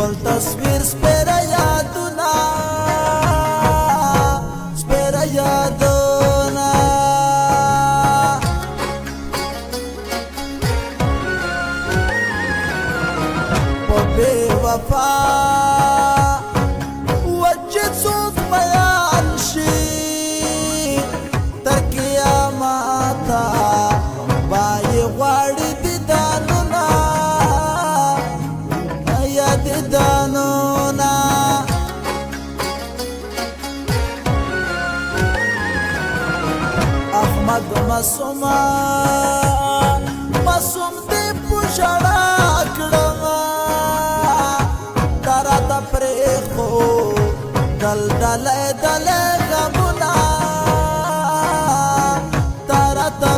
خپل تصویر سپیره یادونه سپیره یادونه په بې وفا وجه څوک بیان شي تر قیامته بایې غواړي دیدانونه یا دیدانونه احمد معصوم دې په ژړا کړمه تا راته پرېښودل ډلې ډلې غمونه تا راته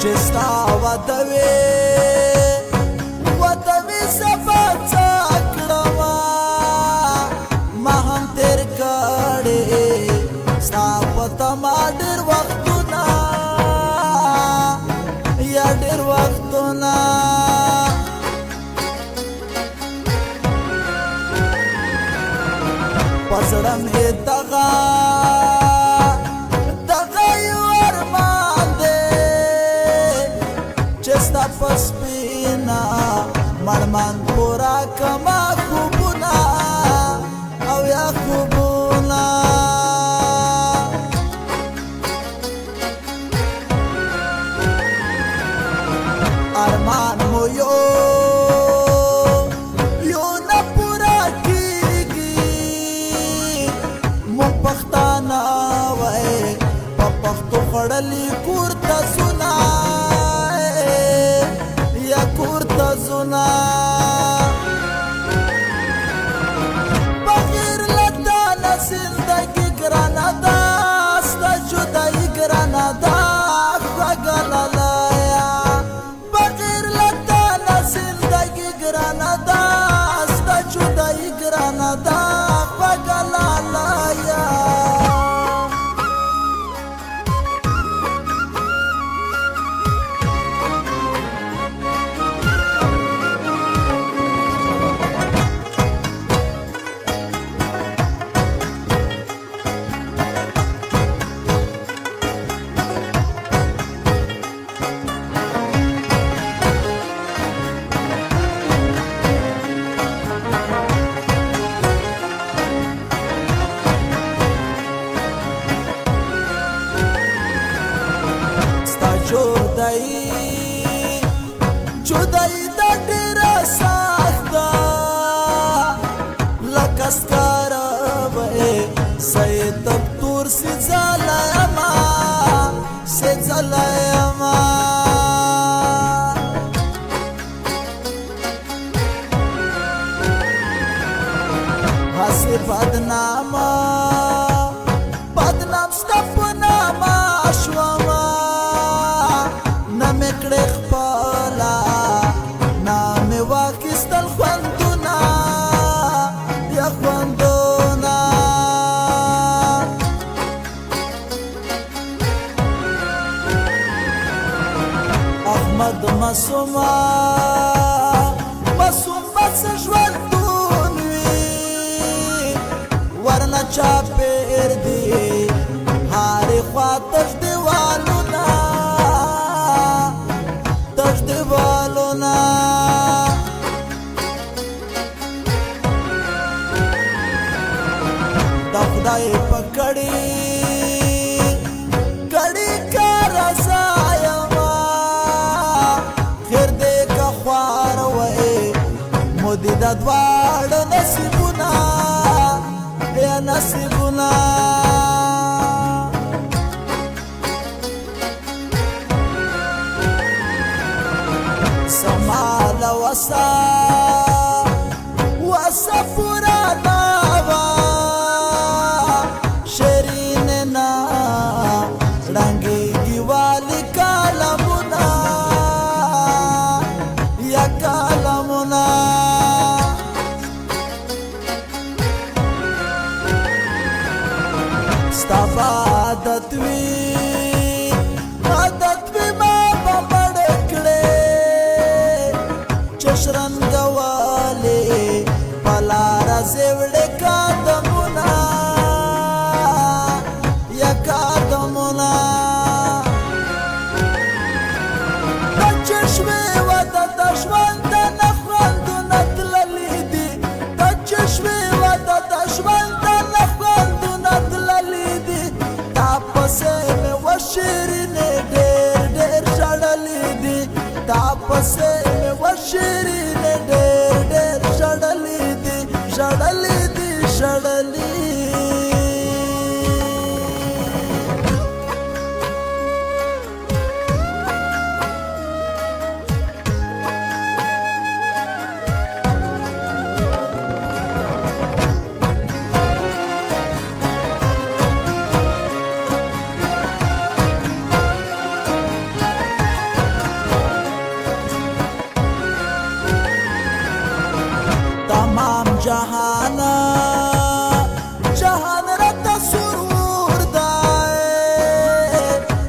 چې ستا واده وې صفا څه کړمه ما هم تېر کړې ستا په تما ډېر وختونه یا ډېر وختونه په زړه مې دغه یو ارمان دی چې ستا په سپینه مړمن پورا کما خوبونه او یا خوبونه ارمان مو یو نه پورا کیږي مونږ پښتانه وای په پښتو خړلي کور ته سنا یا کور ته سنا بغیر له تا نه زندګي ګرانه ده ستا جدایي ګرانه ده خوږه لالیه بغیر له تا نه زندګي ګرانه ده ستا جدایي ګرانه ده خوږه لالیه جدائی دا ډیره سخته لکه سکاره به زه تب تور سېځلی یمه هسې بدنام ستا په نامه شومه نه مې کړې خپله نه مې واخیستل خوندونه یا خوندونه احمد معصوم به څه ژوندون وي ورنه چاپېر دي هرې خوا تش دیوالونه د خدای په کړي کار ځایمه خیر دې که خوار وې مودې د دواړه نصیبونه یا نصیبونه سمال وسا پورا ناوا شیرین نا رنگی دیوالی کالمونا یا کالمونا ستا عادت وی ما زیوړې قدمونه یا قدمونه د چشمې وده د ژوند نه خوندونه تللي دي د چشمې وده د ژوند نه خوندونه تللي دي تا پسې مې وشیرینې ډېر ډېر ژړلي دي تا پسې مې وشیرینې ډېر ډېر ژړلي دي ژړلي دي ژړلي تمام جهان رته سرور دی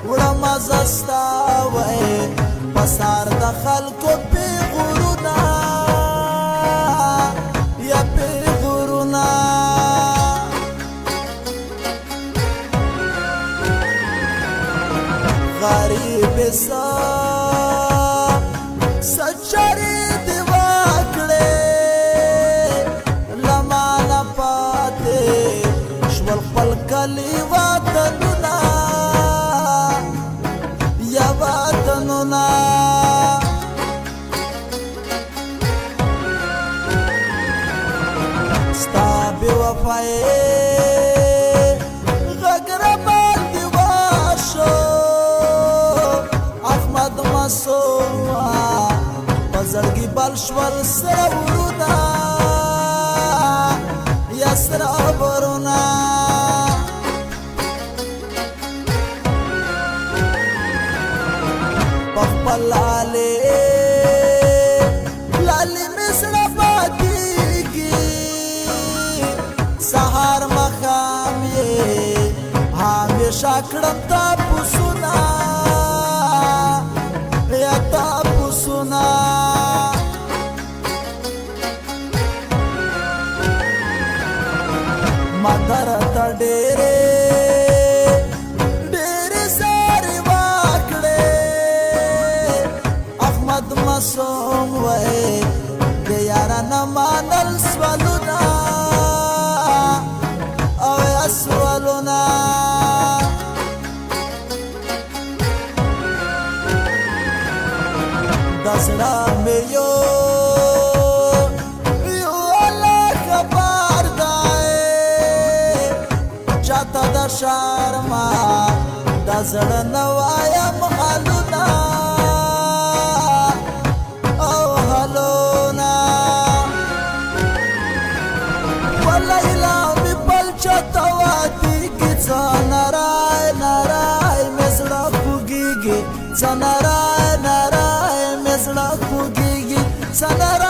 وړه مزه ستا وی پسار د خلکو پیغورونه یا پیغورونه غریب سچری دی واکړې لمانه پاتې شول خپل کلي وطنونه یا وطنونه ستا بې وفایې غږ راباندې وشو احمد مسومه په زړګي بل شول سره ورونه یا سره برونه په خپل لالې مې زړه بادېږي سهار ماښام یې همیشه کړم تپوسونه یا تپوسونه ما درته ډېرې سارې وکړې احمد مسوم وی د یاره نه منل سوالونه او یا سوالونه د زړه مې یو شرما د زړه نه وایم حالونه او حالونه ولیلا مې بل چاته وادېږي څه نری نری مې زړه خوږېږي څه نری نری مې زړه خوږېږي څه نری